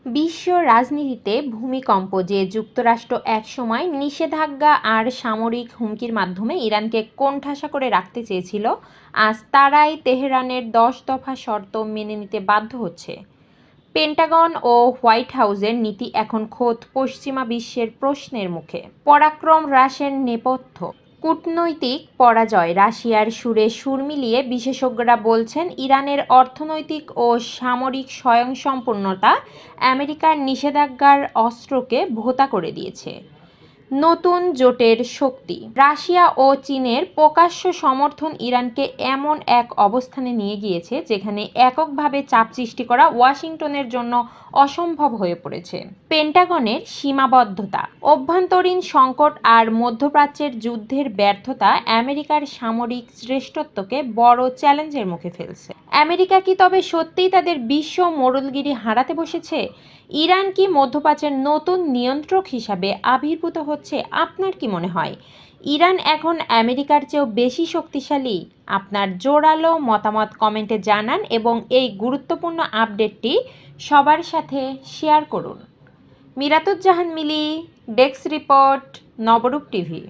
বিশ্ব রাজনীতিতে ভূমিকম্প যে যুক্তরাষ্ট্র একসময় নিষেধাজ্ঞা আর সামরিক হুমকির মাধ্যমে ইরানকে কোণঠাসা করে রাখতে চেয়েছিল, আজ তারাই তেহরানের 10 দফা শর্ত মেনে নিতে বাধ্য হচ্ছে। পেন্টাগন ও হোয়াইট হাউসের নীতি এখন খোদ পশ্চিমা বিশ্বের প্রশ্নের মুখে। পরাক্রম হ্রাসের নেপথ্য, কূটনৈতিক পরাজয়, রাশিয়ার সুরে সুর মিলিয়ে বিশেষজ্ঞরা বলছেন ইরানের অর্থনৈতিক ও সামরিক স্বয়ংসম্পূর্ণতা আমেরিকার নিষেধাজ্ঞার অস্ত্রকে ভোঁতা করে দিয়েছে। নতুন জোটের শক্তি, রাশিয়া ও চীনের প্রকাশ্য সমর্থন ইরানকে এমন এক অবস্থানে নিয়ে গিয়েছে যেখানে এককভাবে চাপ সৃষ্টি করা ওয়াশিংটনের জন্য অসম্ভব হয়ে পড়েছে। পেন্টাগনের সীমাবদ্ধতা, অভ্যন্তরীণ সংকট আর মধ্যপ্রাচ্যের যুদ্ধের ব্যর্থতা আমেরিকার সামরিক শ্রেষ্ঠত্বকে বড় চ্যালেঞ্জের মুখে ফেলছে। আমেরিকা কি তবে সত্যিই তাদের বিশ্ব মোড়লগিরি হারাতে বসেছে? ইরান কি মধ্যপ্রাচ্যের নতুন নিয়ন্ত্রক হিসাবে আবির্ভূত হচ্ছে? আপনার কি মনে হয় ইরান এখন আমেরিকার চেয়েও বেশি শক্তিশালী? আপনার জোরালো মতামত কমেন্টে জানান এবং এই গুরুত্বপূর্ণ আপডেটটি সবার সাথে শেয়ার করুন। মিরাতুজ্জাহান মিলি, ডেস্ক রিপোর্ট, নবরূপ টিভি।